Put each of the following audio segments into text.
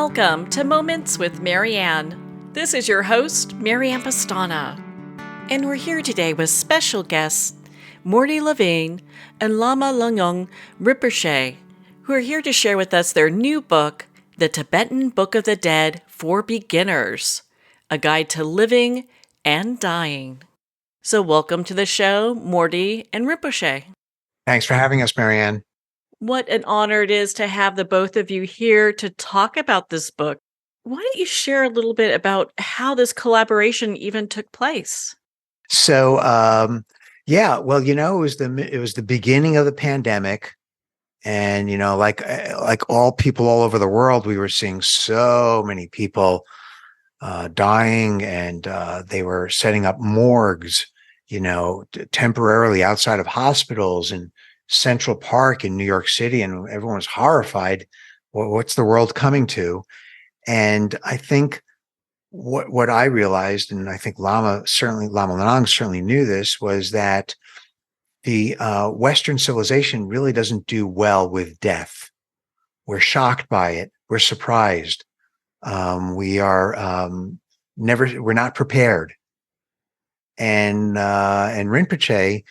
Welcome to Moments with Marianne. This is your host, Marianne Pastana. And we're here today with special guests, Mordy Levine and Lama Lhanang Rinpoche, who are here to share with us their new book, The Tibetan Book of the Dead for Beginners, a guide to living and dying. So welcome to the show, Mordy and Rinpoche. Thanks for having us, Marianne. What an honor it is to have the both of you here to talk about this book. Why don't you share a little bit about how this collaboration even took place? So, it was the beginning of the pandemic, and like all people all over the world, we were seeing so many people dying, and they were setting up morgues, temporarily outside of hospitals and Central Park in New York City, and everyone was horrified. What's the world coming to? And I think what I realized, and I think Lama Lhanang certainly knew this, was that the Western civilization really doesn't do well with death. We're shocked by it. We're surprised. We're not prepared. And Rinpoche,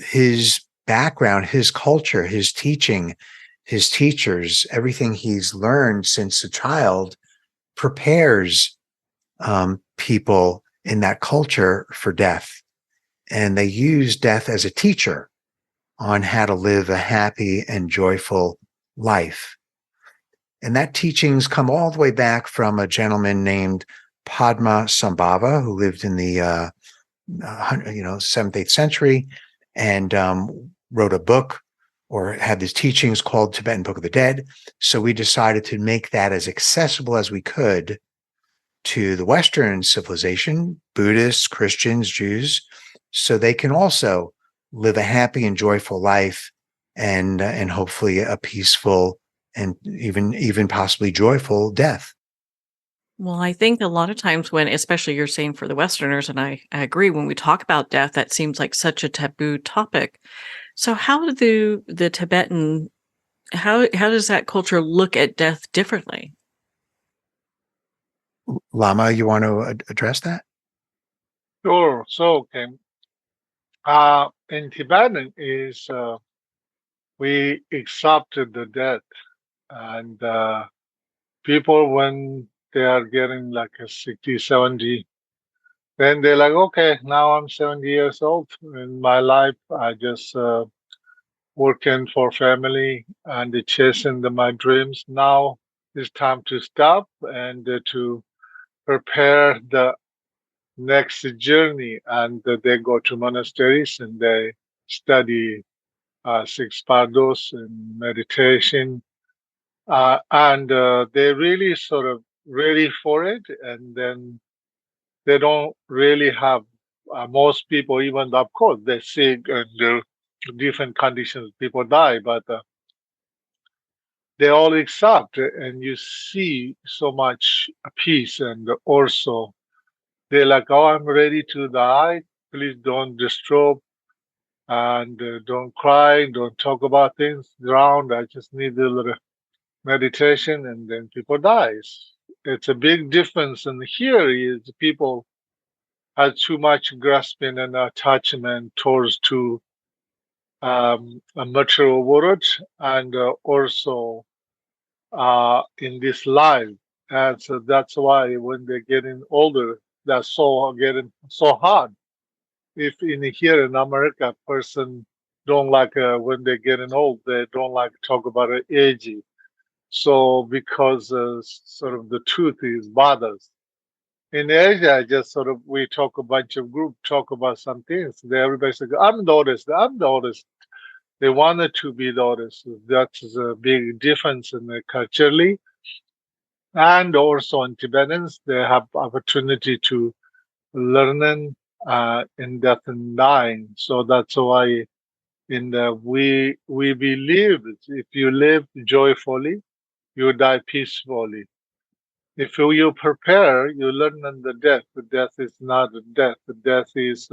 his background, his culture, his teaching, his teachers, everything he's learned since a child prepares people in that culture for death. And they use death as a teacher on how to live a happy and joyful life. And that teachings come all the way back from a gentleman named Padmasambhava, who lived in the 7th, 8th century, and wrote a book or had these teachings called Tibetan Book of the Dead. So we decided to make that as accessible as we could to the Western civilization, Buddhists, Christians, Jews, so they can also live a happy and joyful life, and hopefully a peaceful and even possibly joyful death. Well, I think a lot of times when, especially you're saying for the Westerners, and I agree, when we talk about death, that seems like such a taboo topic. So how do the Tibetan, how does that culture look at death differently? Lama, you want to address that? Sure. So, okay. In Tibetan we accepted the death, and people, when they are getting like a 60, 70, then they're like, okay, now I'm 70 years old. In my life, I just working for family and chasing my dreams. Now it's time to stop and to prepare the next journey. And they go to monasteries and they study six bardos and meditation. And they really sort of ready for it. And then they don't really have, most people, even of course, they're sick and different conditions, people die, but they all accept it, and you see so much peace. And also, they're like, oh, I'm ready to die. Please don't disturb and don't cry, don't talk about things around. I just need a little meditation, and then people dies. It's a big difference. And here is people have too much grasping and attachment towards to a material world, and also in this life. And so that's why when they're getting older, that's so getting so hard. If in here in America, person don't like when they're getting old, they don't like to talk about aging. So because sort of the truth is bothers. In Asia, just sort of we talk a bunch of group talk about some things. They everybody says, I'm the oldest, I'm the oldest. They wanted to be the oldest. That's a big difference in the culturally. And also in Tibetans, they have opportunity to learn in death and dying. So that's why in the we believe if you live joyfully, you die peacefully. If you prepare, you learn in the death. The death is not a death. The death is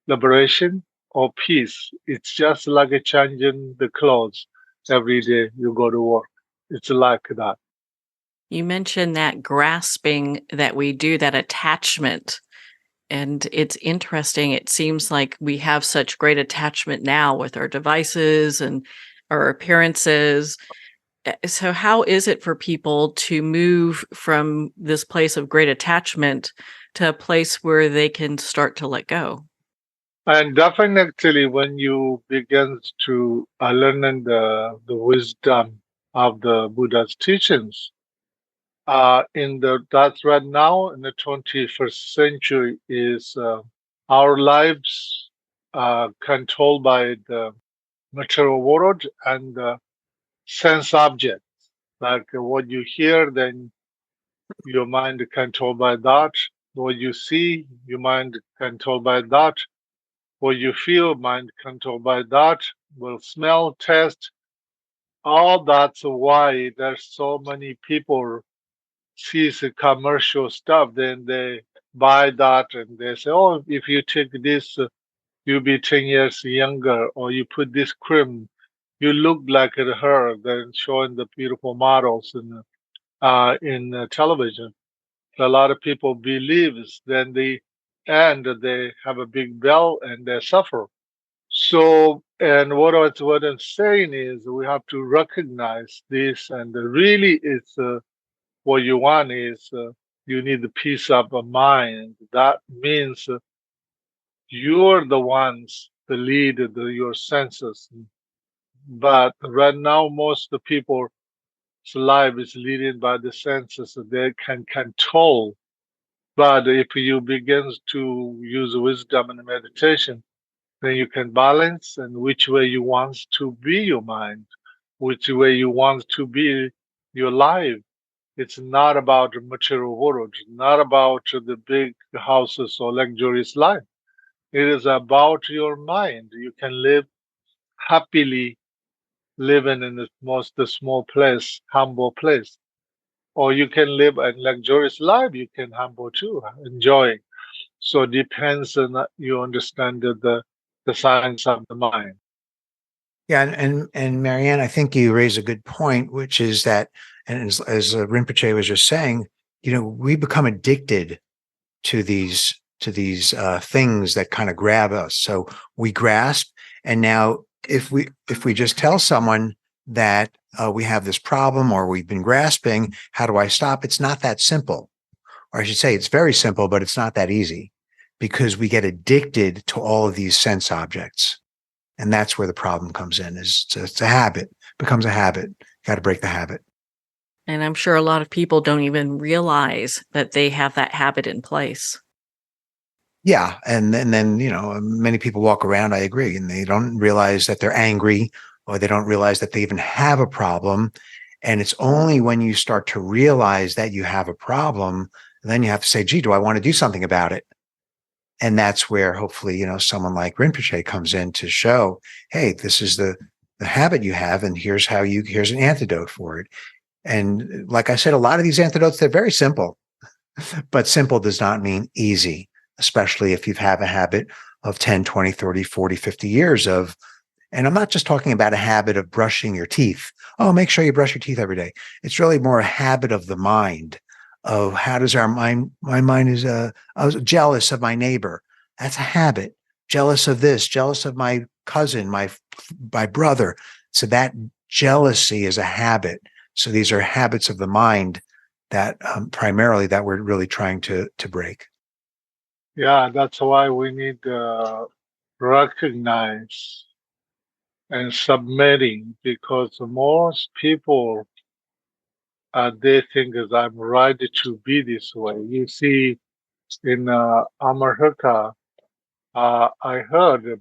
liberation or peace. It's just like a changing the clothes every day you go to work. It's like that. You mentioned that grasping that we do, that attachment. And it's interesting. It seems like we have such great attachment now with our devices and our appearances. So, how is it for people to move from this place of great attachment to a place where they can start to let go? And definitely, when you begin to learn the wisdom of the Buddha's teachings, that's right now in the 21st century is our lives controlled by the material world and sense objects. Like what you hear, then your mind controlled by that. What you see, your mind controlled by that. What you feel, mind controlled by that. Will smell, taste, all that's why there's so many people sees the commercial stuff, then they buy that and they say, oh, if you take this, you'll be 10 years younger, or you put this cream, you look like her. Then showing the beautiful models in television. A lot of people believes. Then the end they have a big bell and they suffer. So, and what I'm saying is we have to recognize this, and really it's what you want is you need the peace of mind. That means you're the ones that lead your senses. But right now, most of the people's life is leading by the senses that they can control. But if you begin to use wisdom and meditation, then you can balance and which way you want to be your mind, which way you want to be your life. It's not about the material world, not about the big houses or luxurious life. It is about your mind. You can live happily living in the small place, humble place. Or you can live a luxurious life, you can humble too, enjoy. So it depends on you understand the science of the mind. Yeah, and Marianne, I think you raise a good point, which is that, and as Rinpoche was just saying, we become addicted to these things that kind of grab us. So we grasp, and now if we just tell someone that we have this problem or we've been grasping, how do I stop? It's not that simple, or I should say, it's very simple, but it's not that easy because we get addicted to all of these sense objects. And that's where the problem comes in. It's a habit, becomes a habit. Got to break the habit. And I'm sure a lot of people don't even realize that they have that habit in place. Yeah. And then, many people walk around, I agree, and they don't realize that they're angry, or they don't realize that they even have a problem. And it's only when you start to realize that you have a problem, then you have to say, gee, do I want to do something about it? And that's where hopefully, someone like Rinpoche comes in to show, hey, this is the habit you have, and here's an antidote for it. And like I said, a lot of these antidotes, they're very simple, but simple does not mean easy, especially if you have a habit of 10, 20, 30, 40, 50 years of, and I'm not just talking about a habit of brushing your teeth. Oh, make sure you brush your teeth every day. It's really more a habit of the mind. Of how does my mind is I was jealous of my neighbor. That's a habit. Jealous of this, jealous of my cousin, my brother. So that jealousy is a habit. So these are habits of the mind that primarily that we're really trying to break. Yeah, that's why we need to recognize and submitting, because most people they think that I'm right to be this way. You see, in America, I heard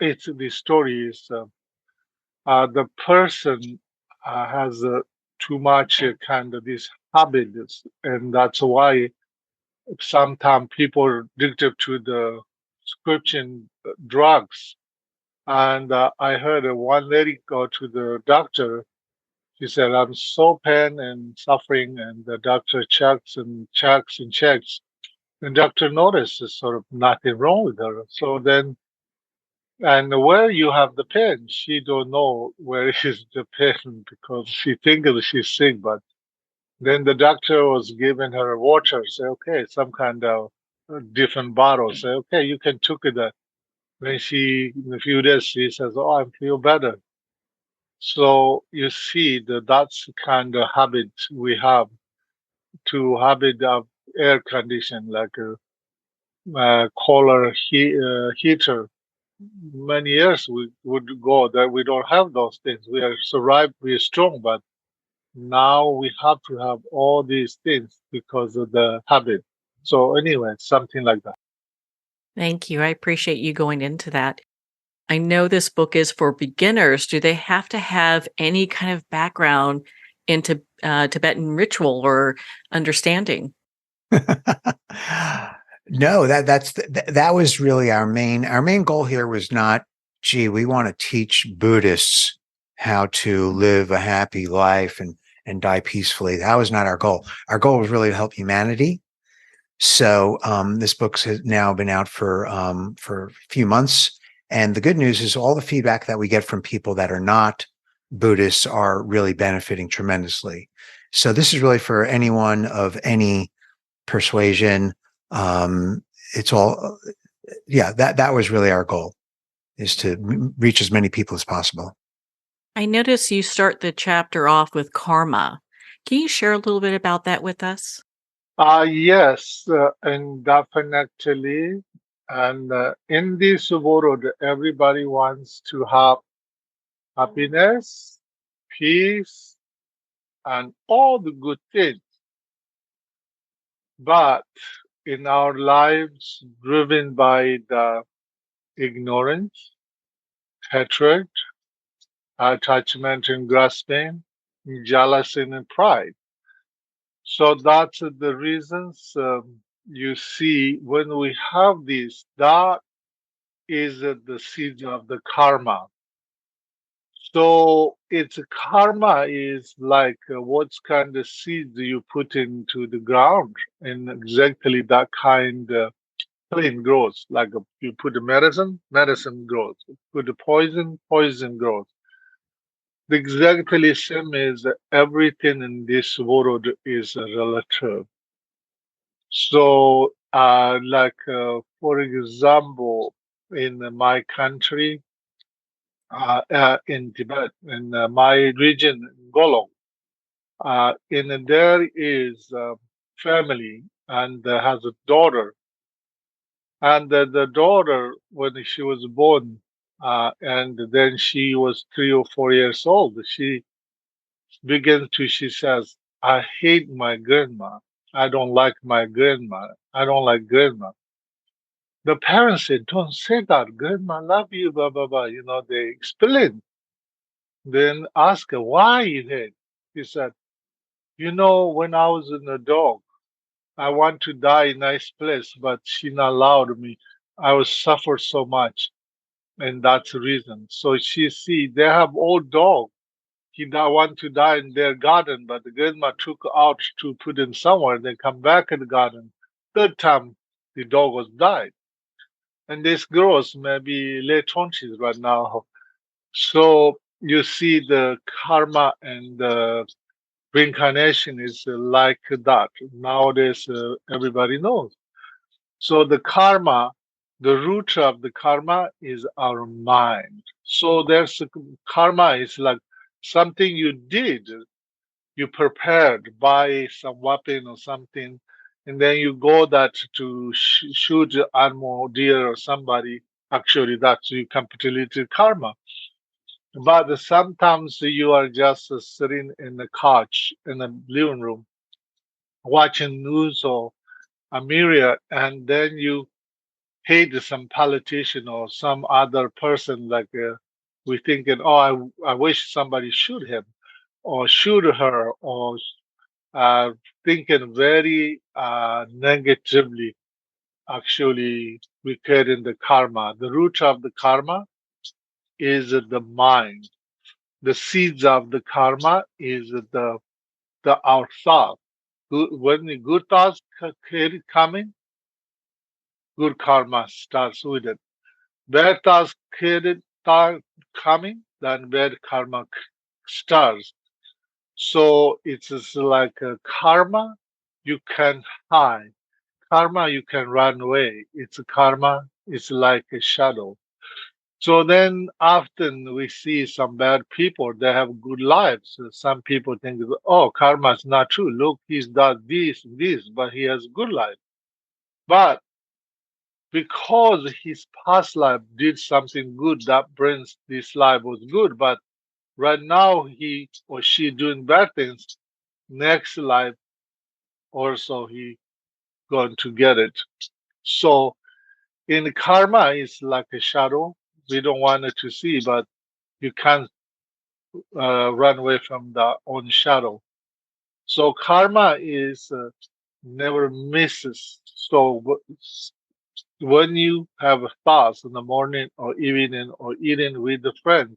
it's the story is the person has too much kind of these habits, and that's why sometimes people are addicted to the prescription drugs. And I heard one lady go to the doctor. She said, I'm so pain and suffering, and the doctor checks and checks and checks. The doctor notices sort of nothing wrong with her. So then, and where you have the pain, she don't know where is the pain because she thinks she's sick, but Then the doctor was giving her water. Say, okay, some kind of different bottle. Say, okay, you can took it. When she, in a few days, she says, oh, I feel better. So you see that that's the kind of habit we have to habit of air condition, like a heater. Many years we would go that we don't have those things. We are survived, we are strong, but now we have to have all these things because of the habit. So anyway, something like that. Thank you. I appreciate you going into that. I know this book is for beginners. Do they have to have any kind of background into Tibetan ritual or understanding? No, that was really our main goal here was not, gee, we want to teach Buddhists how to live a happy life and die peacefully. That was not our goal. Our goal was really to help humanity. So this book has now been out for a few months. And the good news is all the feedback that we get from people that are not Buddhists are really benefiting tremendously. So this is really for anyone of any persuasion. It's all, that was really our goal, is to reach as many people as possible. I notice you start the chapter off with karma. Can you share a little bit about that with us? Yes, and definitely. And in this world, everybody wants to have happiness, peace, and all the good things. But in our lives, driven by the ignorance, hatred, attachment and grasping, jealousy and pride. So that's the reasons you see when we have this, that is the seed of the karma. So it's karma is like what kind of seeds you put into the ground, and exactly that kind of plant grows. Like you put the medicine grows. Put the poison grows. Exactly same is everything in this world is relative. So, for example, in my country, in Tibet, in my region, Golong, in there is a family and has a daughter. And the daughter, when she was born, and then she was 3 or 4 years old, she says, I hate my grandma. I don't like my grandma. I don't like grandma. The parents said, don't say that. Grandma love you, blah, blah, blah. You know, they explain. Then ask her, why you hate? He said, you know, when I was in a dog, I want to die in a nice place, but she not allowed me. I was suffered so much. And that's the reason. So she see, they have old dog. He now want to die in their garden, but the grandma took out to put in somewhere. They come back in the garden. Third time, the dog was died. And this girl's maybe late 20s right now. So you see the karma and the reincarnation is like that. Nowadays, everybody knows. So the karma, the root of the karma is our mind. So there's karma is like something you did, you prepared, buy some weapon or something, and then you go that to shoot animal, deer or somebody. Actually, that's you completed karma. But sometimes you are just sitting in the couch in the living room watching news or a mirror, and then you hate some politician or some other person. Like we thinking, oh, I wish somebody shoot him or shoot her, or thinking very negatively. Actually, we create the karma. The root of the karma is the mind. The seeds of the karma is the our thought. When the good thoughts coming, good karma starts with it. Bad thoughts start coming, then bad karma starts. So it's just like a karma you can hide. Karma you can run away. It's a karma. It's like a shadow. So then often we see some bad people, they have good lives. Some people think, oh, karma is not true. Look, he's done this, but he has good life. But because his past life did something good, that brings this life was good. But right now he or she doing bad things, next life also he going to get it. So in karma, it's like a shadow. We don't want it to see, but you can't run away from the own shadow. So karma is never misses. So when you have thoughts in the morning or evening or eating with a friend,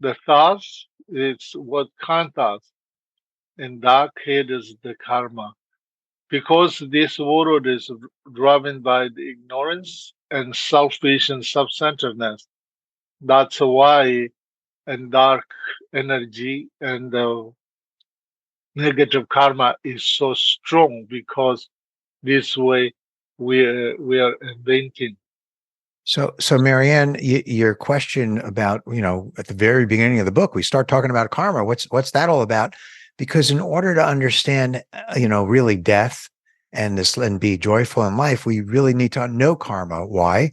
the thoughts is what count us. In that case is the karma. Because this world is driven by the ignorance and selfish and self-centeredness. That's why and dark energy and negative karma is so strong because this way we are inventing. So Marianne, your question about, at the very beginning of the book, we start talking about karma. What's that all about? Because in order to understand, really death and be joyful in life, we really need to know karma. Why?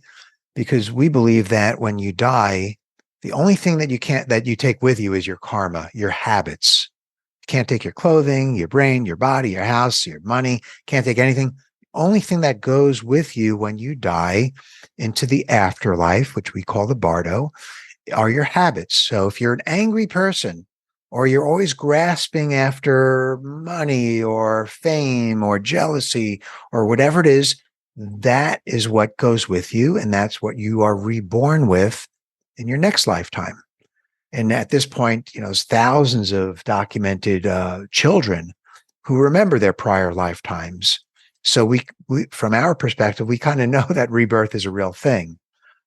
Because we believe that when you die, the only thing that you take with you is your karma, your habits. You can't take your clothing, your brain, your body, your house, your money. Can't take anything. Only thing that goes with you when you die into the afterlife, which we call the bardo, are your habits. So if you're an angry person, or you're always grasping after money or fame or jealousy or whatever it is, that is what goes with you. And that's what you are reborn with in your next lifetime. And at this point, there's thousands of documented children who remember their prior lifetimes. So we from our perspective, we kind of know that rebirth is a real thing.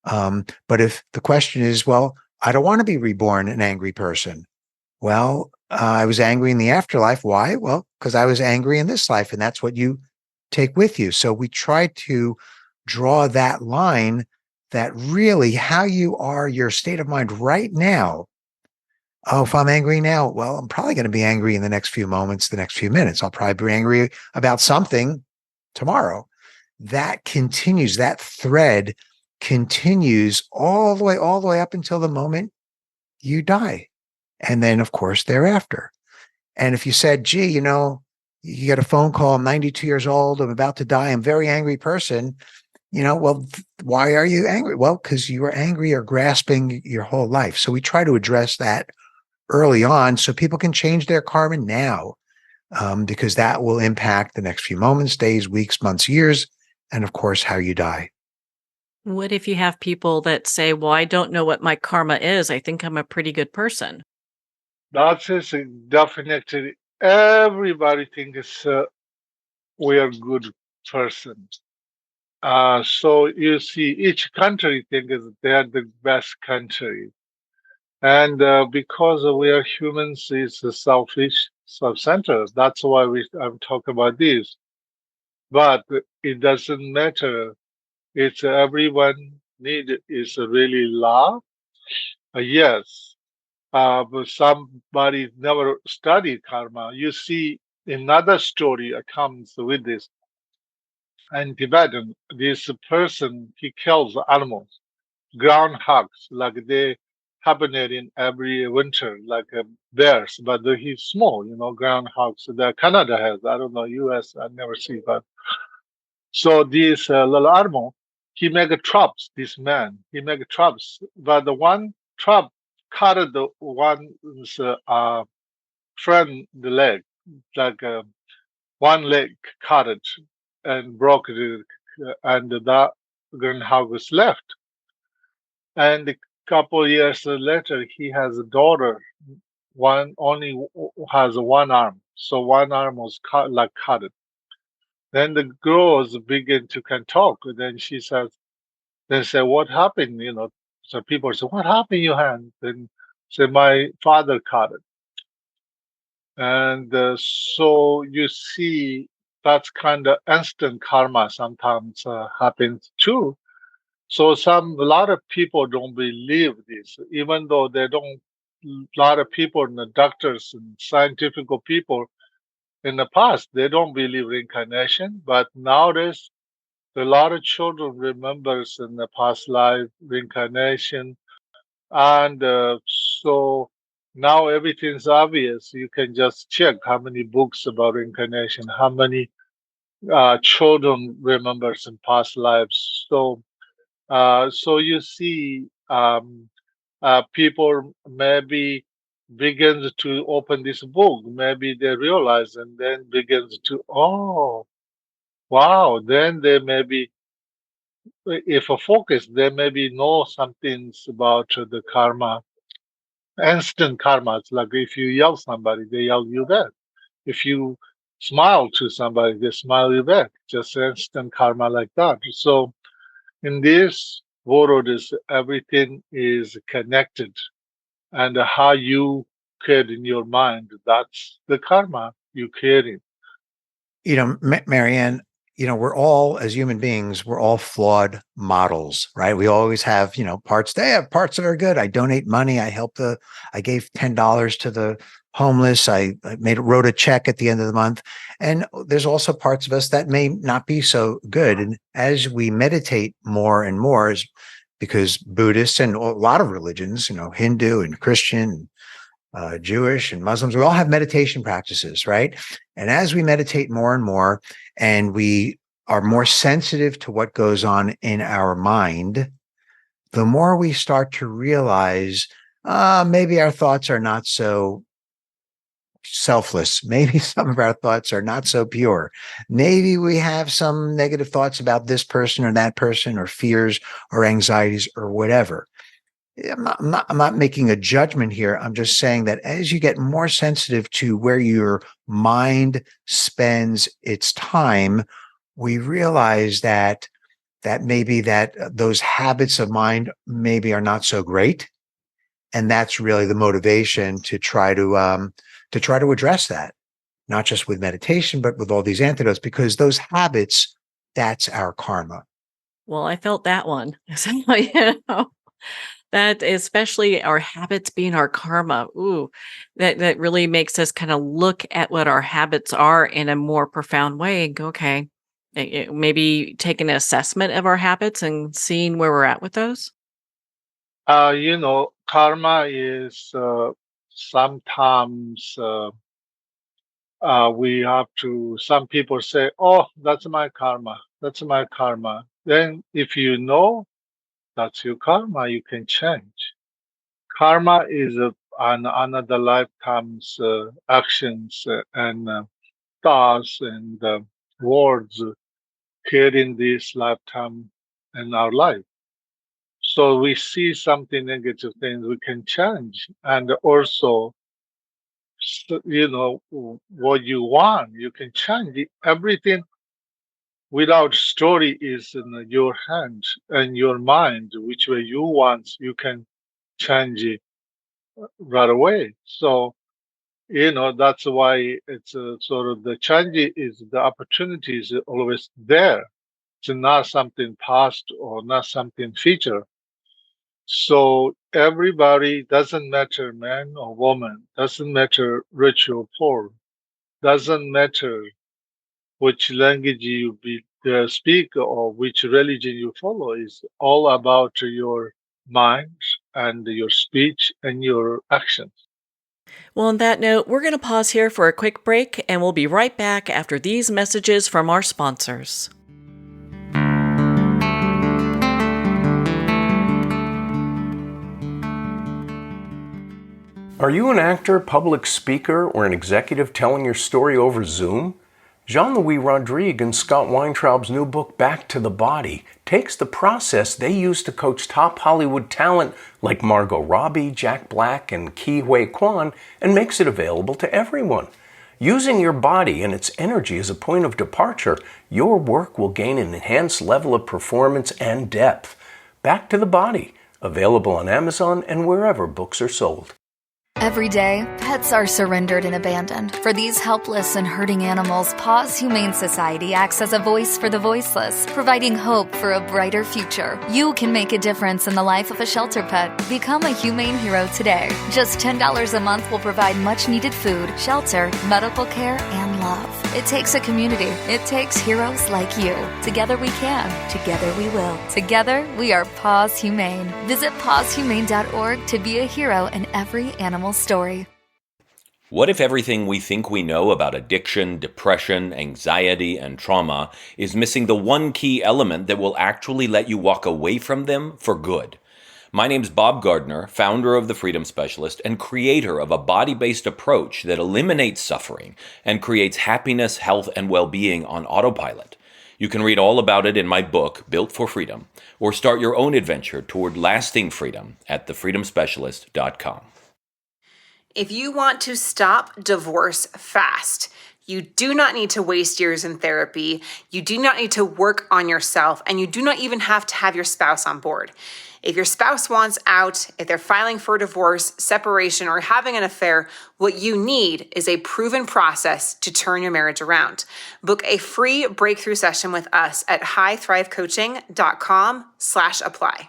But if the question is, well, I don't want to be reborn an angry person. Well, I was angry in the afterlife. Why? Well, because I was angry in this life, and that's what you take with you. So we try to draw that line that really how you are, your state of mind right now. Oh, if I'm angry now, well, I'm probably going to be angry in the next few moments, the next few minutes. I'll probably be angry about something tomorrow. That continues, that thread continues all the way up until the moment you die. And then, of course, thereafter. And if you said, gee, you get a phone call, I'm 92 years old, I'm about to die, I'm a very angry person, well, why are you angry? Well, because you were angry or grasping your whole life. So we try to address that early on so people can change their karma now, because that will impact the next few moments, days, weeks, months, years, and of course, how you die. What if you have people that say, well, I don't know what my karma is. I think I'm a pretty good person. That is definitely everybody thinks we are good person. So you see, each country thinks they are the best country. And because we are humans, it's selfish, self-centered. That's why I'm talking about this. But it doesn't matter. It's everyone need is really love. Yes, but somebody never studied karma. You see, another story comes with this. In Tibetan, this person he kills animals, groundhogs, like they hibernate in every winter, like bears, but he's small, groundhogs that Canada has. I don't know, U.S. I never see, but so this little animal, he make traps. This man, he make traps, but the one trap cut the one's friend the leg, like one leg cut it and broke it, and that groundhog was left. And a couple years later, he has a daughter. One only has one arm, so one arm was cut. Then the girls begin to can talk. Then she says, "Then say what happened?" So people say, "What happened, your hand?" Then say, "My father cut it." And so you see that's kind of instant karma sometimes happens too. So a lot of people don't believe this, even though they don't. A lot of people, and the doctors and scientific people in the past, they don't believe reincarnation. But nowadays, a lot of children remembers in the past life reincarnation, and so now everything's obvious. You can just check how many books about reincarnation, how many children remembers in past lives. So you see, people maybe begins to open this book. Maybe they realize, and then begins to, oh, wow. Then they maybe, if a focus, they maybe know some things about the karma, instant karma. It's like if you yell somebody, they yell you back. If you smile to somebody, they smile you back. Just instant karma like that. So in this world, is everything is connected, and how you create in your mind, that's the karma you creating. Marianne, we're all, as human beings, we're all flawed models, right? We always have, parts. They have parts that are good. I donate money. I gave $10 to the homeless. I wrote a check at the end of the month. And there's also parts of us that may not be so good. And as we meditate more and more, because Buddhists and a lot of religions, Hindu and Christian, Jewish and Muslims, we all have meditation practices, right? And as we meditate more and more, and we are more sensitive to what goes on in our mind, the more we start to realize, maybe our thoughts are not so selfless. Maybe some of our thoughts are not so pure. Maybe we have some negative thoughts about this person or that person, or fears or anxieties or whatever. I'm not making a judgment here. I'm just saying that as you get more sensitive to where your mind spends its time, we realize that maybe those habits of mind maybe are not so great. And that's really the motivation to try to address that, not just with meditation, but with all these antidotes, because those habits, that's our karma. Well, I felt that one. So, that especially our habits being our karma. Ooh, that really makes us kind of look at what our habits are in a more profound way and go, okay, maybe take an assessment of our habits and seeing where we're at with those. Karma is sometimes we have to, some people say, oh, that's my karma. That's my karma. Then if you know that's your karma, you can change. Karma is another lifetime's actions and thoughts and words creating this lifetime in our life. So we see something negative things we can change, and also, what you want, you can change it. Everything without story is in your hand and your mind. Which way you want, you can change it right away. So that's why it's sort of the change is the opportunity is always there. It's not something past or not something future. So everybody, doesn't matter man or woman, doesn't matter rich or poor, doesn't matter which language you speak or which religion you follow, is all about your mind and your speech and your actions. Well, on that note, we're going to pause here for a quick break, and we'll be right back after these messages from our sponsors. Are you an actor, public speaker, or an executive telling your story over Zoom? Jean-Louis Rodrigue and Scott Weintraub's new book, Back to the Body, takes the process they use to coach top Hollywood talent like Margot Robbie, Jack Black, and Ke Huy Quan and makes it available to everyone. Using your body and its energy as a point of departure, your work will gain an enhanced level of performance and depth. Back to the Body, available on Amazon and wherever books are sold. Every day, pets are surrendered and abandoned. For these helpless and hurting animals, Paws Humane Society acts as a voice for the voiceless, providing hope for a brighter future. You can make a difference in the life of a shelter pet. Become a humane hero today. Just $10 a month will provide much-needed food, shelter, medical care, and love. It takes a community. It takes heroes like you. Together we can. Together we will. Together we are Paws Humane. Visit pawshumane.org to be a hero in every animal story. What if everything we think we know about addiction, depression, anxiety, and trauma is missing the one key element that will actually let you walk away from them for good? My name's Bob Gardner, founder of The Freedom Specialist and creator of a body-based approach that eliminates suffering and creates happiness, health, and well-being on autopilot. You can read all about it in my book, Built for Freedom, or start your own adventure toward lasting freedom at thefreedomspecialist.com. If you want to stop divorce fast, you do not need to waste years in therapy, you do not need to work on yourself, and you do not even have to have your spouse on board. If your spouse wants out, if they're filing for divorce, separation, or having an affair, what you need is a proven process to turn your marriage around. Book a free breakthrough session with us at highthrivecoaching.com/apply.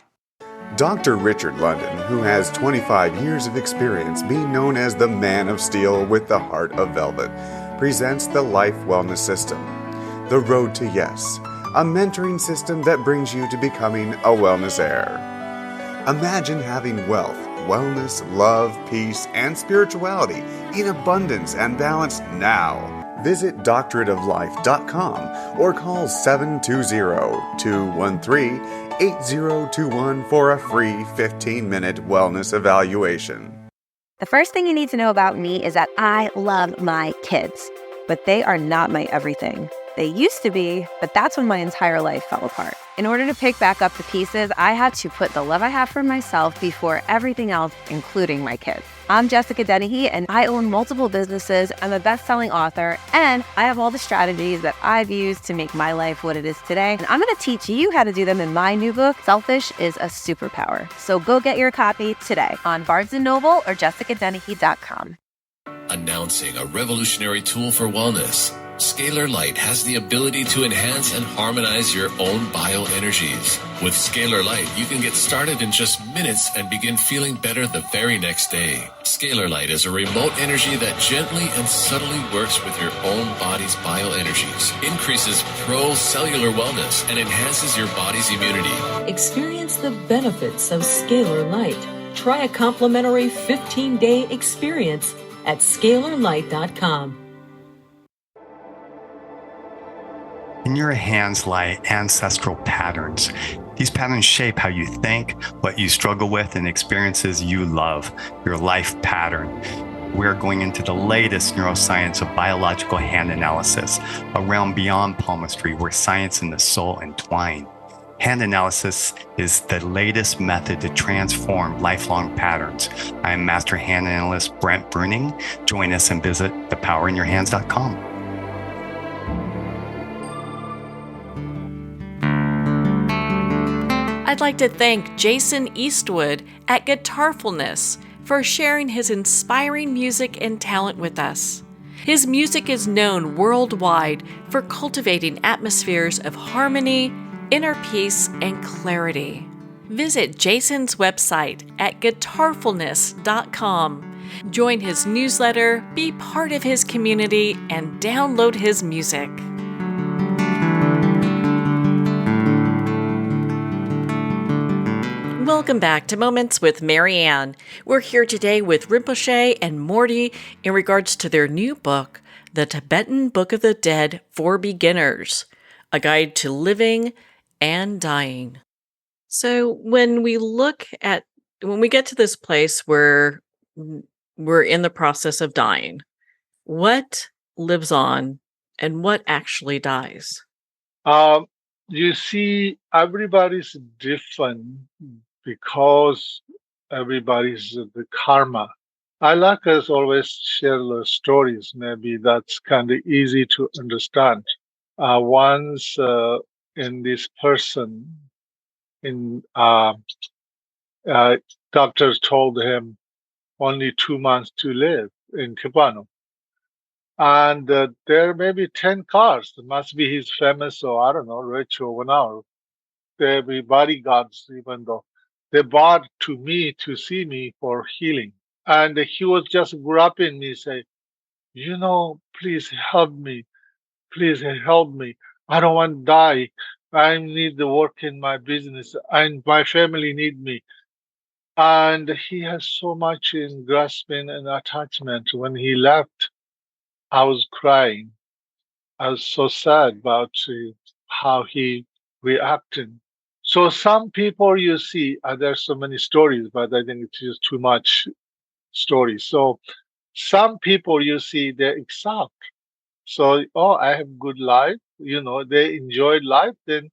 Dr. Richard London, who has 25 years of experience being known as the Man of Steel with the Heart of Velvet, presents the Life Wellness System, The Road to Yes, a mentoring system that brings you to becoming a wellness heir. Imagine having wealth, wellness, love, peace, and spirituality in abundance and balance now. Visit doctorateoflife.com or call 720-213-8021 for a free 15-minute wellness evaluation. The first thing you need to know about me is that I love my kids, but they are not my everything. They used to be, but that's when my entire life fell apart. In order to pick back up the pieces, I had to put the love I have for myself before everything else, including my kids. I'm Jessica Dennehy, and I own multiple businesses. I'm a best-selling author, and I have all the strategies that I've used to make my life what it is today. And I'm going to teach you how to do them in my new book, Selfish is a Superpower. So go get your copy today on Barnes & Noble or jessicadennehy.com. Announcing a revolutionary tool for wellness. Scalar Light has the ability to enhance and harmonize your own bioenergies. With Scalar Light, you can get started in just minutes and begin feeling better the very next day. Scalar Light is a remote energy that gently and subtly works with your own body's bioenergies, increases pro-cellular wellness, and enhances your body's immunity. Experience the benefits of Scalar Light. Try a complimentary 15-day experience at scalarlight.com. In your hands lie ancestral patterns. These patterns shape how you think, what you struggle with, and experiences you love, your life pattern. We're going into the latest neuroscience of biological hand analysis, a realm beyond palmistry where science and the soul entwine. Hand analysis is the latest method to transform lifelong patterns. I am Master Hand Analyst Brent Bruning. Join us and visit thepowerinyourhands.com. I'd like to thank Jason Eastwood at Guitarfulness for sharing his inspiring music and talent with us. His music is known worldwide for cultivating atmospheres of harmony, inner peace, and clarity. Visit Jason's website at guitarfulness.com. Join his newsletter, be part of his community, and download his music. Welcome back to Moments with Marianne. We're here today with Rinpoche and Mordy in regards to their new book, The Tibetan Book of the Dead for Beginners, a guide to living and dying. So when we get to this place where we're in the process of dying, what lives on and what actually dies? You see, everybody's different because everybody's the karma. I like us always share the stories. Maybe that's kind of easy to understand. Once in this person, doctors told him, only 2 months to live in Kibano. And there may be 10 cars. It must be he's famous or I don't know, rich or whatever. There be bodyguards, even though they bought to me to see me for healing. And he was just grabbing me, say, please help me. Please help me. I don't want to die. I need to work in my business and my family need me. And he has so much in grasping and attachment. When he left, I was crying. I was so sad about how he reacted. So some people you see, there's so many stories, but I think it's just too much stories. So some people you see, they accept. So, I have good life. They enjoyed life. Then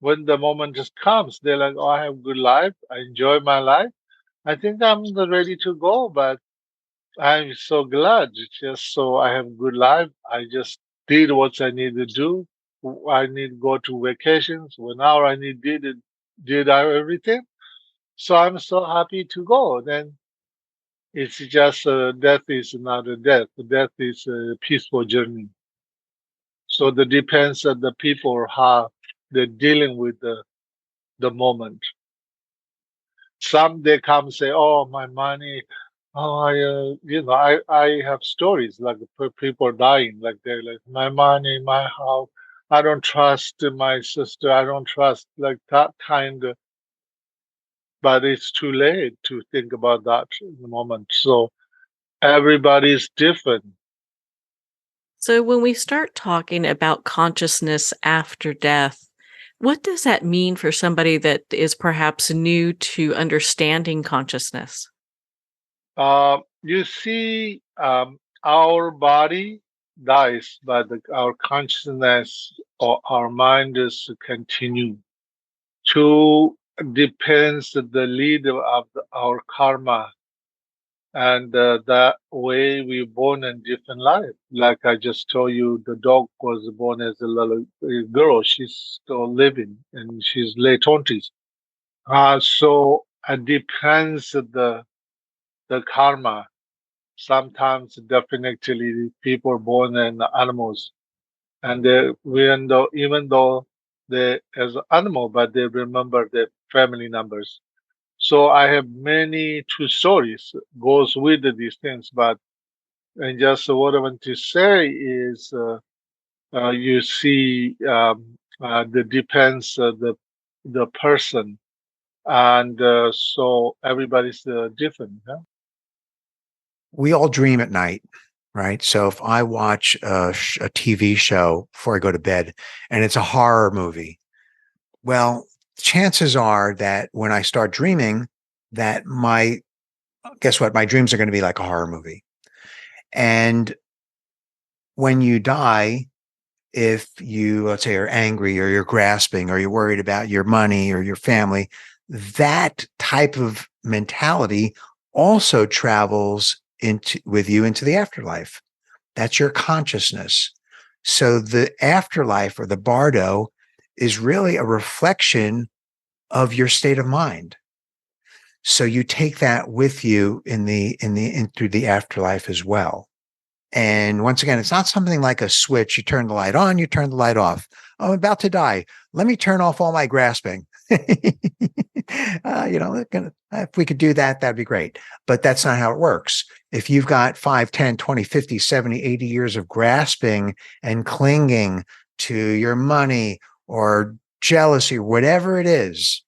when the moment just comes, they're like, I have good life. I enjoy my life. I think I'm ready to go, but I'm so glad just so I have good life. I just did what I need to do. I need to go to vacations. Whenever I did everything. So I'm so happy to go. Then it's just death is not a death. Death is a peaceful journey. So it depends on the people how they're dealing with the moment. Some they come say, "Oh, my money." Oh, I have stories like people dying, like they're like, "My money, my house. I don't trust my sister. I don't trust like that kind of." But it's too late to think about that in the moment. So everybody's different. So, when we start talking about consciousness after death, what does that mean for somebody that is perhaps new to understanding consciousness? You see, our body dies, but our consciousness or our mind is continue. To depends the lead of our karma, and that way we born in different life. Like I just told you, the dog was born as a little girl. She's still living, and she's late 20s. So it depends the karma. Sometimes definitely people born in animals, and even though they as an animal, but they remember their family numbers. So I have many true stories goes with these things, but and just what I want to say is, you see, the depends the person, and so everybody's different. Huh? We all dream at night, right? So if I watch a TV show before I go to bed and it's a horror movie, well, chances are that when I start dreaming, that guess what? My dreams are going to be like a horror movie. And when you die, if you, let's say, are angry or you're grasping or you're worried about your money or your family, that type of mentality also travels with you into the afterlife. That's your consciousness. So the afterlife or the bardo is really a reflection of your state of mind. So you take that with you through the afterlife as well. And once again, it's not something like a switch. You turn the light on, you turn the light off. I'm about to die. Let me turn off all my grasping. If we could do that, that'd be great. But that's not how it works. If you've got 5, 10, 20, 50, 70, 80 years of grasping and clinging to your money or jealousy, or whatever it is,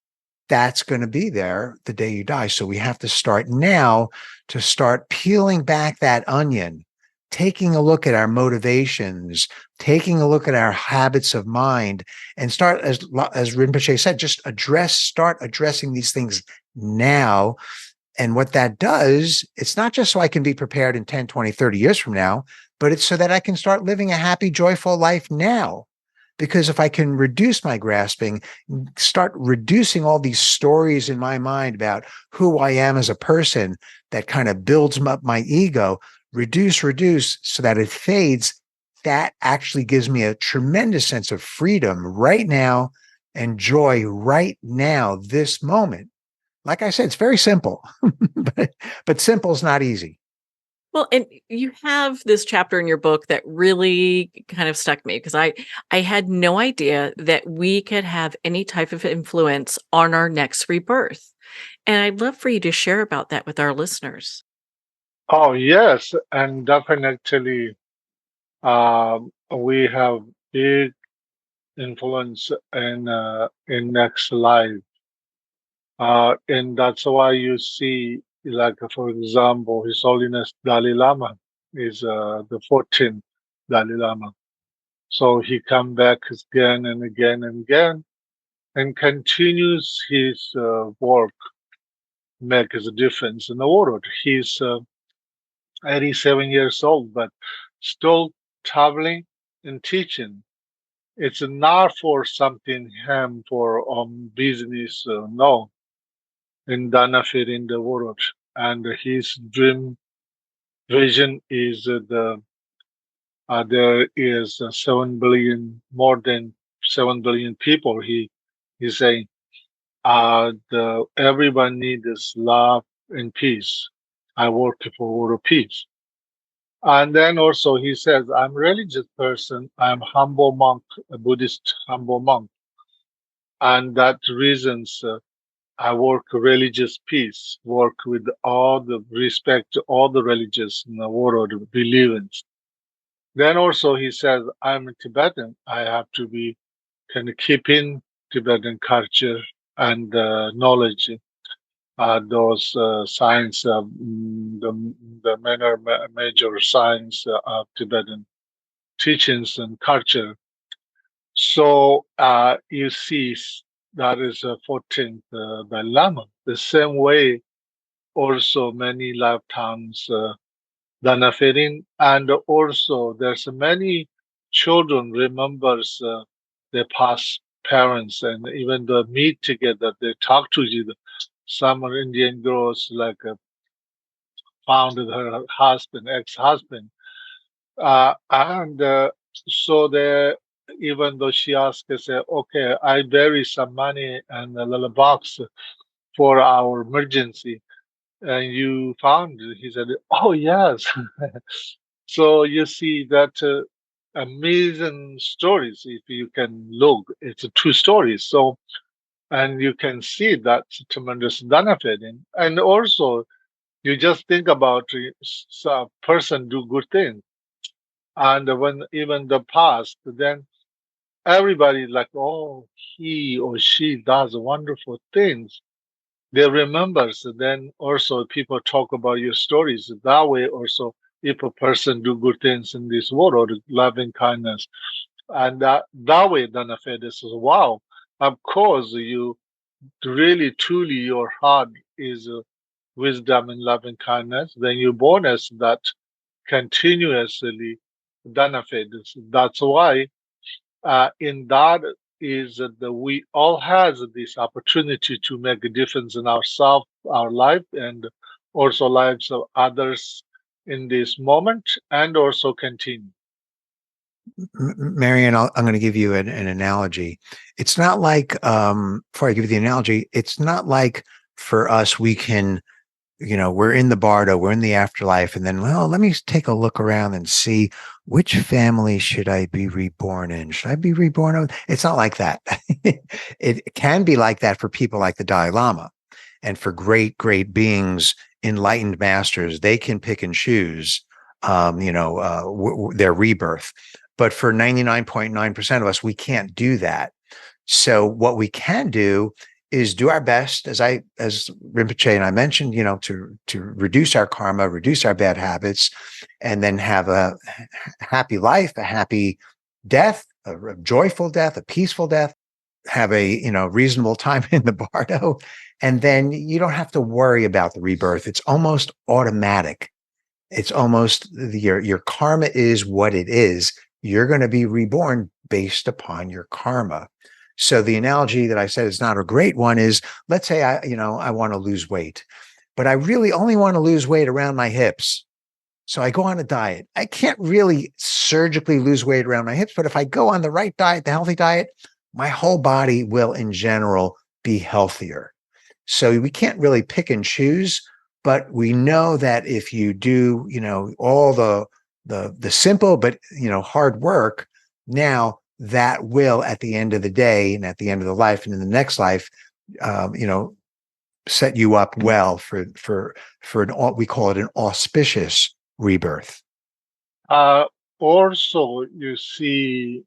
that's going to be there the day you die. So we have to start now to start peeling back that onion, taking a look at our motivations, taking a look at our habits of mind, and start, as Rinpoche said, just start addressing these things now. And what that does, it's not just so I can be prepared in 10, 20, 30 years from now, but it's so that I can start living a happy, joyful life now. Because if I can reduce my grasping, start reducing all these stories in my mind about who I am as a person that kind of builds up my ego, reduce so that it fades, that actually gives me a tremendous sense of freedom right now and joy right now, this moment. like I said, it's very simple, but simple is not easy. Well, and you have this chapter in your book that really kind of stuck me because I had no idea that we could have any type of influence on our next rebirth. And I'd love for you to share about that with our listeners. Oh, yes, and definitely we have big influence in next life. And that's why you see, like, for example, His Holiness Dalai Lama is the 14th Dalai Lama. So he come back again and again and again and continues his work, makes a difference in the world. He's 87 years old, but still traveling and teaching. It's not for something him for business, no, in benefit in the world. And his dream vision is there is 7 billion, more than 7 billion people. He's saying everyone needs love and peace. I work for world peace. And then also he says, I'm a religious person. I'm humble monk, a Buddhist humble monk. And that reasons I work religious peace, work with all the respect to all the religious in the world believe in. Then also he says, I'm a Tibetan. I have to be kind of keeping Tibetan culture and knowledge, those science, the major science of Tibetan teachings and culture. So you see, that is 14th Dalai Lama. The same way, also many lifetimes benefiting, and also there's many children remembers their past parents, and even they meet together, they talk to each other. Some Indian girls like found her husband, ex-husband, and so they, even though she asked, they say, okay, I bury some money in a little box for our emergency. And you found it. He said, oh, yes. So you see that amazing stories, if you can look, it's two stories. So, and you can see that tremendous benefiting. And also, you just think about a person do good things. And when even the past, then everybody like, oh, he or she does wonderful things. They remember. So then also people talk about your stories that way. Also, if a person do good things in this world, loving kindness, and that way benefit is, wow. Of course, you really truly your heart is wisdom and loving kindness. Then you bonus that continuously benefit. That's why in that is that we all has this opportunity to make a difference in ourselves, our life, and also lives of others in this moment, and also continue. Marianne, I'm going to give you an analogy. It's not like, before I give you the analogy, it's not like for us, we can, we're in the bardo, we're in the afterlife, and then, well, let me take a look around and see which family should I be reborn in? Should I be reborn in? It's not like that. It can be like that for people like the Dalai Lama, and for great, great beings, enlightened masters. They can pick and choose, their rebirth. But for 99.9% of us, we can't do that. So what we can do is do our best, as Rinpoche and I mentioned, to reduce our karma, reduce our bad habits, and then have a happy life, a happy death, a joyful death, a peaceful death, have a reasonable time in the bardo, and then you don't have to worry about the rebirth. It's almost automatic. It's almost your karma is what it is. You're going to be reborn based upon your karma. So the analogy that I said is not a great one is, let's say I want to lose weight, but I really only want to lose weight around my hips. So I go on a diet. I can't really surgically lose weight around my hips, but if I go on the right diet, the healthy diet, my whole body will in general be healthier. So we can't really pick and choose, but we know that if you do, all the simple but hard work, now that will, at the end of the day and at the end of the life and in the next life, set you up well for we call it an auspicious rebirth. Also, you see,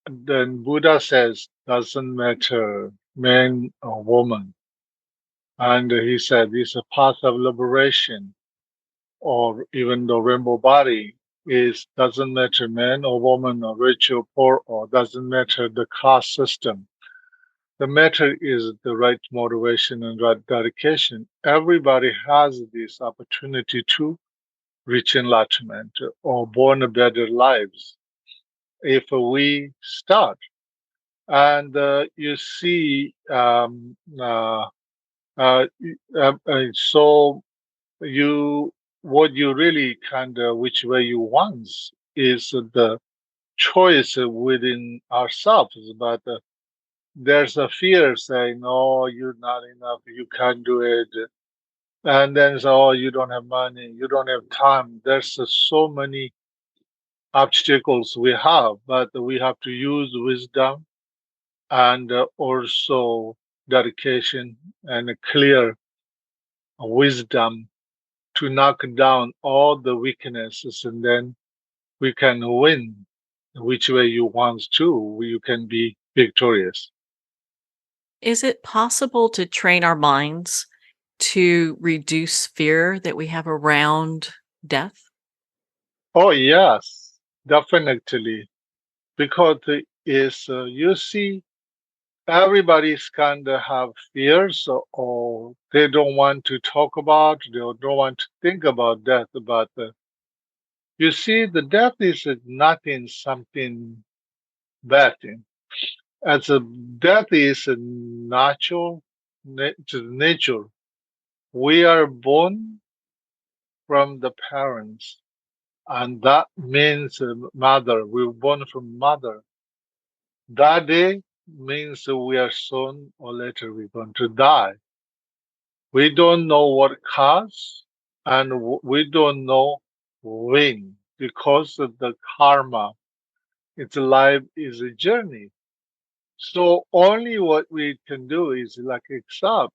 then Buddha says, doesn't matter man or woman. And he said, it's a path of liberation, or even the rainbow body doesn't matter man or woman or rich or poor, or doesn't matter the caste system. The matter is the right motivation and right dedication. Everybody has this opportunity to reach enlightenment or born better lives if we start. And you see, so what you really which way you want is the choice within ourselves. But there's a fear saying, "Oh, you're not enough. You can't do it." And then, "Oh, you don't have money. You don't have time." There's so many obstacles we have, but we have to use wisdom and also dedication and a clear wisdom to knock down all the weaknesses, and then we can win which way you want to. You can be victorious. Is it possible to train our minds to reduce fear that we have around death? Oh, yes, definitely. Because you see, everybody's have fears, or they don't want to talk about, they don't want to think about death. But you see, the death is not in something bad thing. As a death is a natural nature. We are born from the parents, and that means mother. We were born from mother. That day means we are soon or later we're going to die. We don't know what cause, and we don't know when, because of the karma. Its life is a journey. So only what we can do is accept.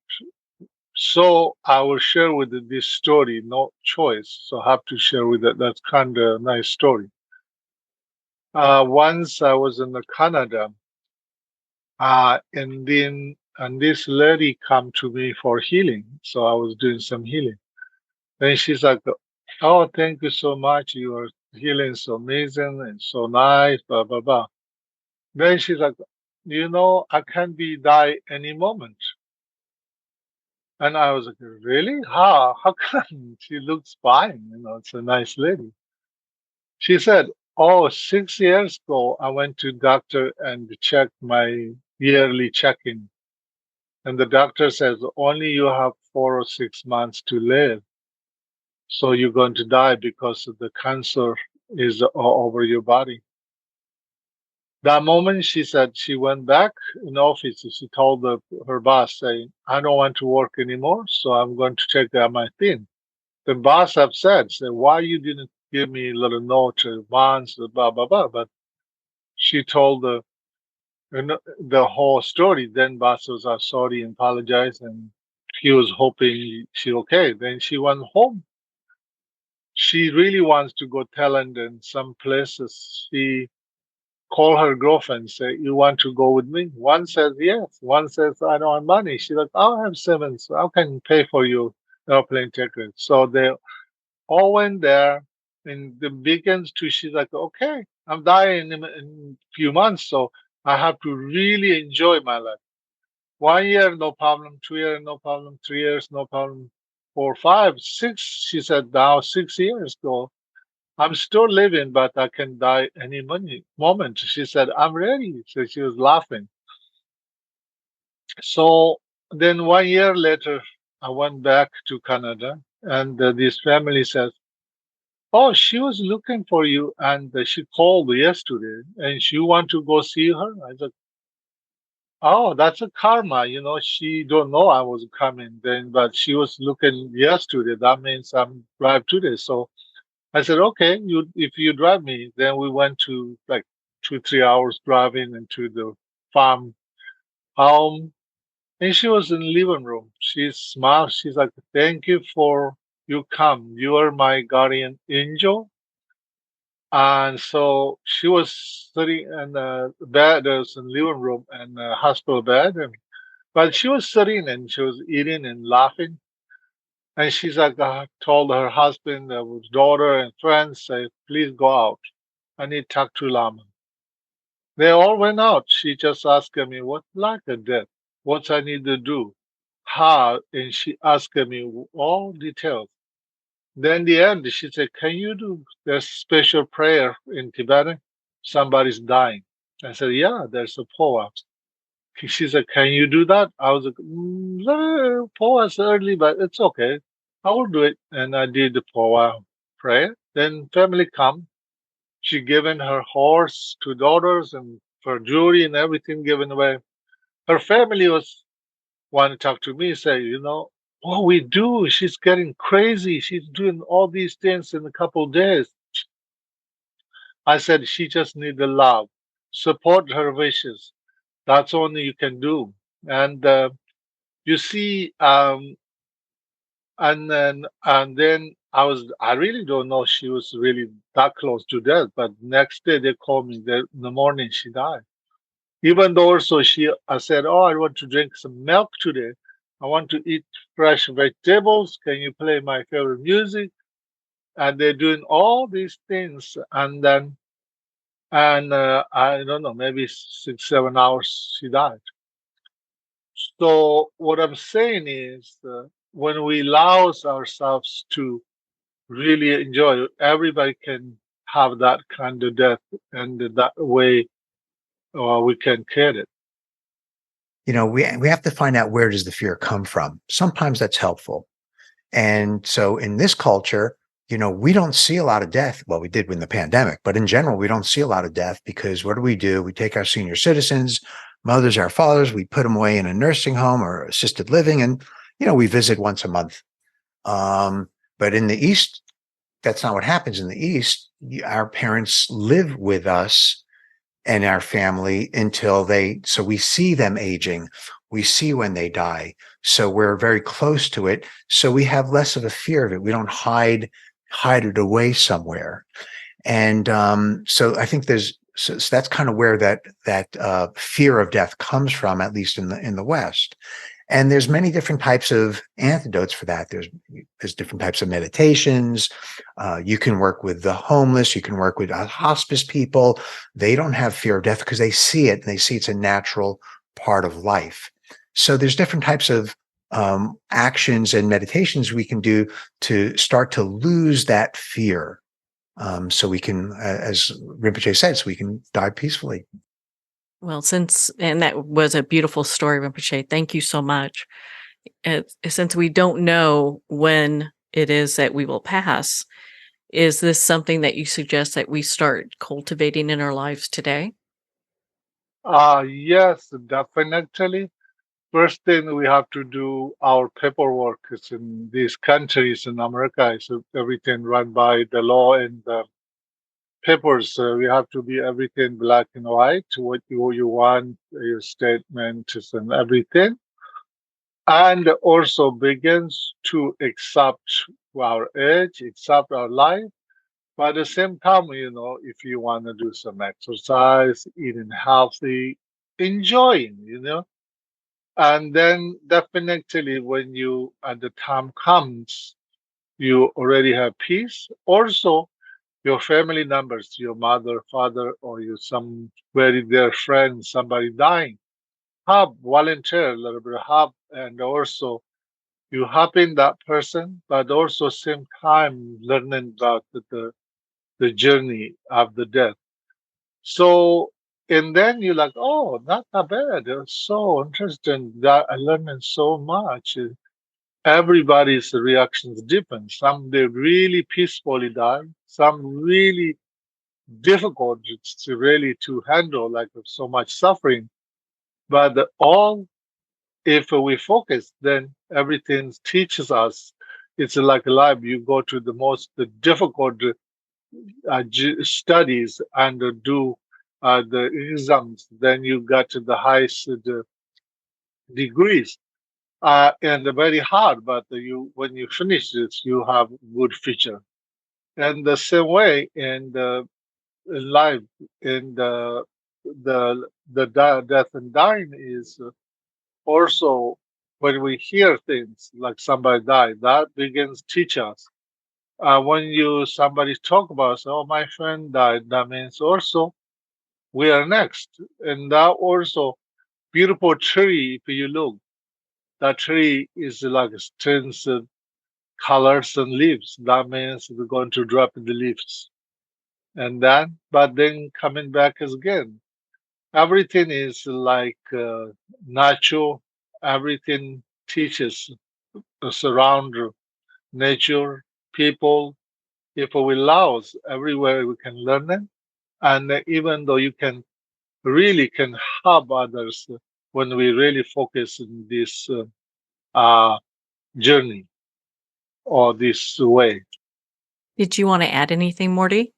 So I will share with you this story, no choice. So I have to share with it. That's kind of a nice story. Once I was in Canada, and this lady come to me for healing. So I was doing some healing. Then she's like, "Oh, thank you so much. Your healing is so amazing and so nice, blah, blah, blah." Then she's like, I can be die any moment. And I was like, really? How? How come? She looks fine. It's a nice lady. She said, "Oh, 6 years ago, I went to doctor and checked my yearly check-in. And the doctor says, only you have 4 or 6 months to live. So you're going to die because the cancer is all over your body." That moment, she said she went back in office. She told her boss, saying, "I don't want to work anymore, so I'm going to check out my thing." The boss upset, said, "Why you didn't give me a little note, bonds, blah, blah, blah." But she told the whole story. Then boss was sorry and apologized, and he was hoping she okay. Then she went home. She really wants to go Thailand and some places. She called her girlfriend, say, "You want to go with me?" One says yes. One says, "I don't have money." She's like, "I'll have 7, so I can pay for you airplane ticket." So they all went there. In the weekends too, she's like, "Okay, I'm dying in a few months, so I have to really enjoy my life. 1 year, no problem. 2 years, no problem. 3 years, no problem. 4, 5, 6. She said, now 6 years ago, I'm still living, but I can die any moment. She said, I'm ready. So she was laughing. So then 1 year later, I went back to Canada, and this family says, "Oh, she was looking for you, and she called yesterday, and you want to go see her?" I said, oh, that's a karma. She don't know I was coming then, but she was looking yesterday. That means I'm drive today. So I said, okay, if you drive me, then we went to like 2-3 hours driving into the farm home. And she was in living room. She smiled. She's like, thank you for you come. You are my guardian angel. And so she was sitting in the bed, there's a living room and a hospital bed. But she was sitting and she was eating and laughing. And she's like, told her husband, daughter, and friends, say, please go out. I need to talk to Lama. They all went out. She just asked me, what like a death? What I need to do? How? And she asked me all details. Then the end, she said, can you do this special prayer in Tibetan? Somebody's dying. I said, yeah, there's a poem. She said, can you do that? I was like, poem's early, but it's okay. I will do it. And I did the poem prayer. Then family come. She given her horse to daughters and for jewelry and everything given away. Her family was want to talk to me, say, what we do, she's getting crazy. She's doing all these things in a couple of days. I said, she just need the love. Support her wishes. That's only you can do. And you see, and then I really don't know she was really that close to death. But next day they called me. In the morning she died. Even though also I said, oh, I want to drink some milk today. I want to eat fresh vegetables. Can you play my favorite music? And they're doing all these things. And then, I don't know, maybe 6-7 hours she died. So what I'm saying is, when we allow ourselves to really enjoy, everybody can have that kind of death, and that way we can care it. We have to find out, where does the fear come from? Sometimes that's helpful. And so in this culture, we don't see a lot of death. Well, we did in the pandemic, but in general, we don't see a lot of death, because what do? We take our senior citizens, mothers, our fathers, we put them away in a nursing home or assisted living, and, we visit once a month. But in the East, that's not what happens. In the East, our parents live with us and our family so we see them aging. We see when they die. So we're very close to it. So we have less of a fear of it. We don't hide it away somewhere. And so I think so that's kind of where that fear of death comes from, at least in the West. And there's many different types of antidotes for that. There's different types of meditations. You can work with the homeless. You can work with hospice people. They don't have fear of death because they see it, and they see it's a natural part of life. So there's different types of actions and meditations we can do to start to lose that fear. So we can, as Rinpoche said, so we can die peacefully. Well, and that was a beautiful story, Rinpoche. Thank you so much. Since we don't know when it is that we will pass, is this something that you suggest that we start cultivating in our lives today? Yes, definitely. First thing we have to do our paperwork. Is in these countries in America, is everything run by the law and the papers. We have to be everything black and white. What you want, your statements and everything, and also begins to accept our age, accept our life. But at the same time, if you want to do some exercise, eating healthy, enjoying, and then definitely when the time comes, you already have peace. Also, your family members, your mother, father, or some very dear friend, somebody dying, volunteer a little bit, and also you helping that person, but also same time learning about the journey of the death. So, and then you're like, oh, not that bad. It's so interesting that I learned so much. Everybody's reactions different. Some they really peacefully die. Some really difficult to really to handle, like so much suffering. But if we focus, then everything teaches us. It's like life. You go to the most difficult studies and do the exams, then you got to the highest degrees. And very hard, but when you finish it, you have good future. And the same way in life, in death and dying is also when we hear things like somebody died, that begins teach us. When somebody talk about, oh, my friend died, that means also we are next. And that also beautiful tree, if you look, that tree is like strange colors and leaves. That means we're going to drop the leaves. But then coming back again. Everything is like natural. Everything teaches surround nature, people. If we allow everywhere we can learn it. And even though you can really can help others when we really focus on this journey or this way. Did you want to add anything, Mordy?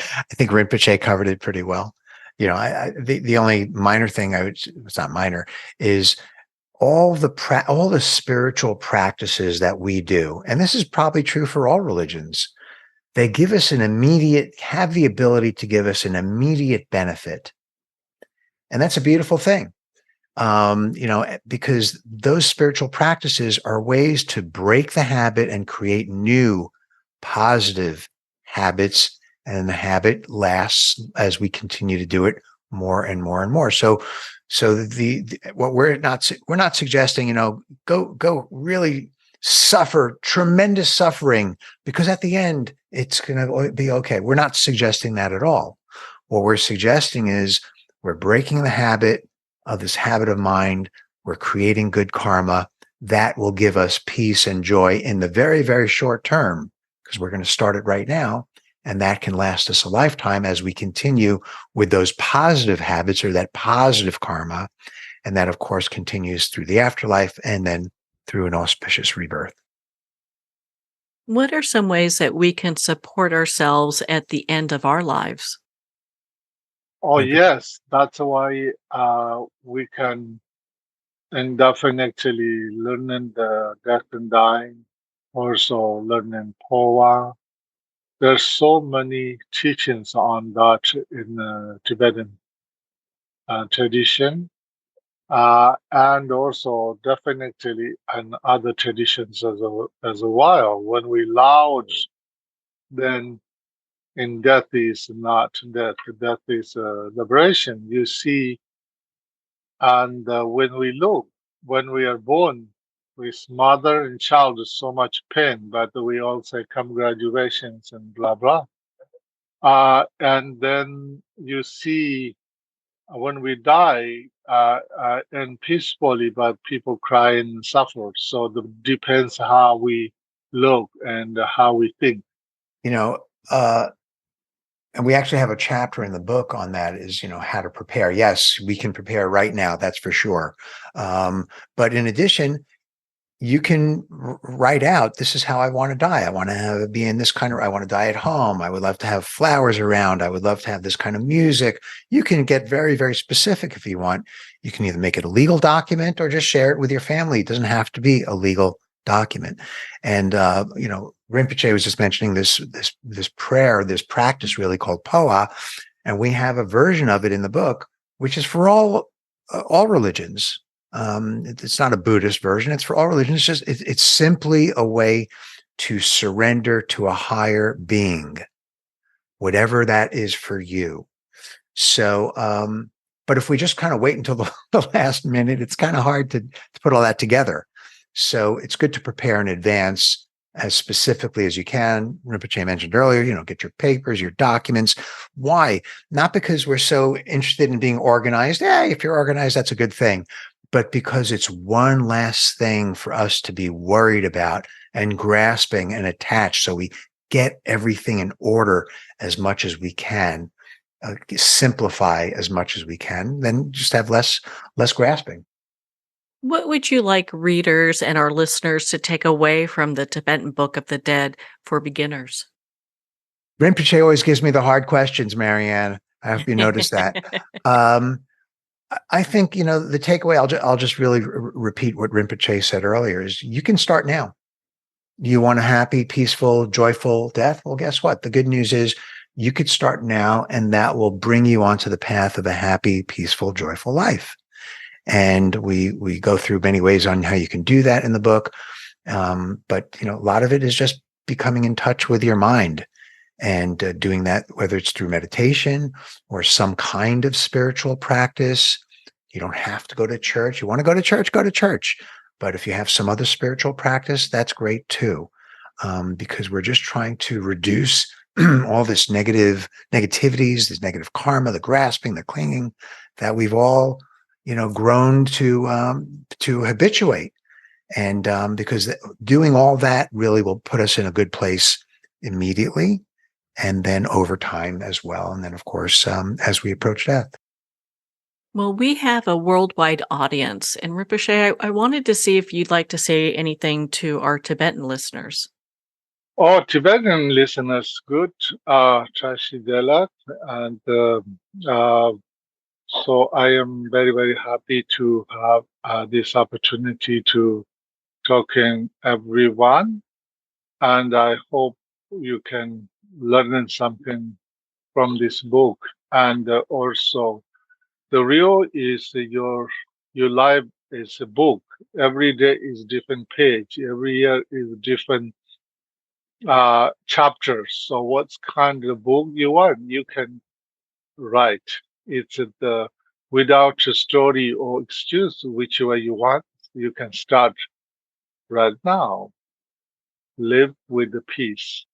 I think Rinpoche covered it pretty well. The only minor thing it's not minor, is all the spiritual practices that we do, and this is probably true for all religions. They give us have the ability to give us an immediate benefit, and that's a beautiful thing. Because those spiritual practices are ways to break the habit and create new positive habits. And the habit lasts as we continue to do it more and more and more. So what we're not suggesting, go really suffer tremendous suffering, because at the end it's going to be okay. We're not suggesting that at all. What we're suggesting is we're breaking the habit of this habit of mind. We're creating good karma that will give us peace and joy in the very, very short term, because we're going to start it right now. And that can last us a lifetime as we continue with those positive habits or that positive karma. And that, of course, continues through the afterlife and then through an auspicious rebirth. What are some ways that we can support ourselves at the end of our lives? Oh, yes. That's why we can definitely learning the death and dying, also learning Powa. There's so many teachings on that in Tibetan tradition, and also definitely in other traditions as well. When we lodge, then in death is not death. Death is liberation. You see, and when we are born, with mother and child is so much pain, but we all say congratulations and blah blah. And then you see when we die and peacefully, but people cry and suffer. So it depends how we look and how we think. And we actually have a chapter in the book on that, is, how to prepare. Yes, we can prepare right now. That's for sure. But in addition, you can write out, this is how I want to die. I want to be in this I want to die at home. I would love to have flowers around. I would love to have this kind of music. You can get very, very specific if you want. You can either make it a legal document or just share it with your family. It doesn't have to be a legal document. And, Rinpoche was just mentioning this prayer, this practice really called Powa. And we have a version of it in the book, which is for all religions. It's not a Buddhist version. It's for all religions. It's simply a way to surrender to a higher being, whatever that is for you. So, but if we just kind of wait until the last minute, it's kind of hard to put all that together. So it's good to prepare in advance as specifically as you can. Rinpoche mentioned earlier, get your papers, your documents. Why? Not because we're so interested in being organized. If you're organized, that's a good thing. But because it's one last thing for us to be worried about and grasping and attached. So we get everything in order as much as we can. simplify as much as we can, then just have less grasping. What would you like readers and our listeners to take away from the Tibetan Book of the Dead for beginners? Rinpoche always gives me the hard questions, Marianne. I hope you noticed that. I think, the takeaway, I'll just really repeat what Rinpoche said earlier, is you can start now. You want a happy, peaceful, joyful death? Well, guess what? The good news is you could start now, and that will bring you onto the path of a happy, peaceful, joyful life. And we go through many ways on how you can do that in the book. But, a lot of it is just becoming in touch with your mind and doing that, whether it's through meditation or some kind of spiritual practice. You don't have to go to church. You want to go to church, go to church. But if you have some other spiritual practice, that's great too, because we're just trying to reduce all this negativities, this negative karma, the grasping, the clinging that we've all, grown to habituate. And because doing all that really will put us in a good place immediately, and then over time as well. And then, of course, as we approach death. Well, we have a worldwide audience, and Rinpoche, I wanted to see if you'd like to say anything to our Tibetan listeners. Oh, Tibetan listeners, good. Trashi Delat. And so I am very, very happy to have this opportunity to talking everyone. And I hope you can learn something from this book. And also, the real is your life is a book. Every day is different page. Every year is different chapters. So what kind of book you want, you can write. It's without a story or excuse, which way you want, you can start right now. Live with the peace.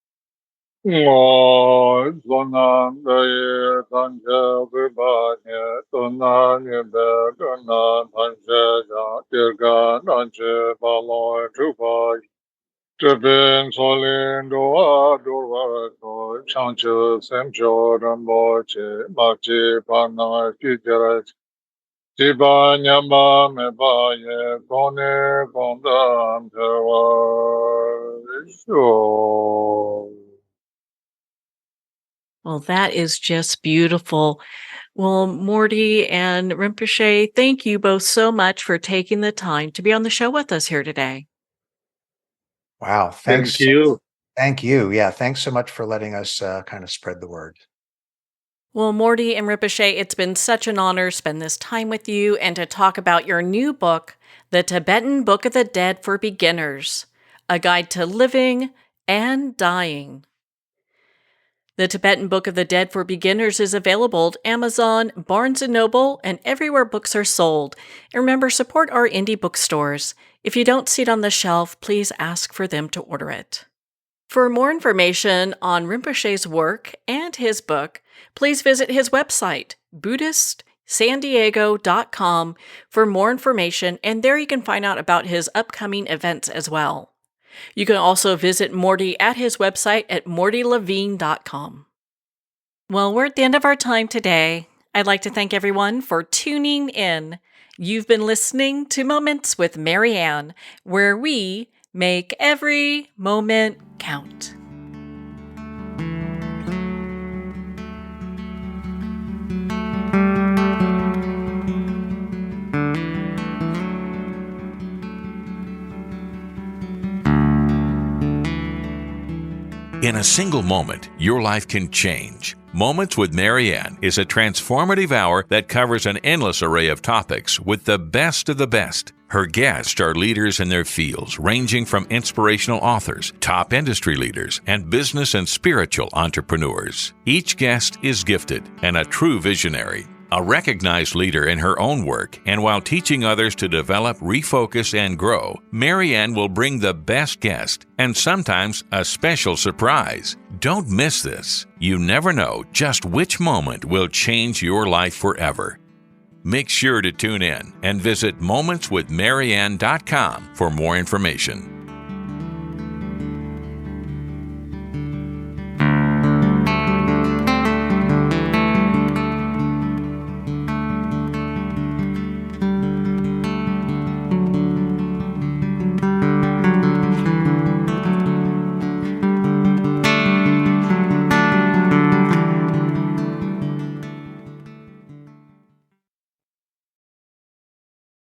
Well, that is just beautiful. Well, Mordy and Rinpoche, thank you both so much for taking the time to be on the show with us here today. Wow. Thanks. Thank you. Thank you. Yeah. Thanks so much for letting us kind of spread the word. Well, Mordy and Rinpoche, it's been such an honor to spend this time with you and to talk about your new book, The Tibetan Book of the Dead for Beginners, A Guide to Living and Dying. The Tibetan Book of the Dead for Beginners is available at Amazon, Barnes & Noble, and everywhere books are sold. And remember, support our indie bookstores. If you don't see it on the shelf, please ask for them to order it. For more information on Rinpoche's work and his book, please visit his website, BuddhistSanDiego.com, for more information, and there you can find out about his upcoming events as well. You can also visit Mordy at his website at mordylevine.com. Well, we're at the end of our time today. I'd like to thank everyone for tuning in. You've been listening to Moments with Marianne, where we make every moment count. In a single moment, your life can change. Moments with Marianne is a transformative hour that covers an endless array of topics with the best of the best. Her guests are leaders in their fields, ranging from inspirational authors, top industry leaders, and business and spiritual entrepreneurs. Each guest is gifted and a true visionary. A recognized leader in her own work, and while teaching others to develop, refocus, and grow, Marianne will bring the best guest and sometimes a special surprise. Don't miss this. You never know just which moment will change your life forever. Make sure to tune in and visit momentswithmarianne.com for more information.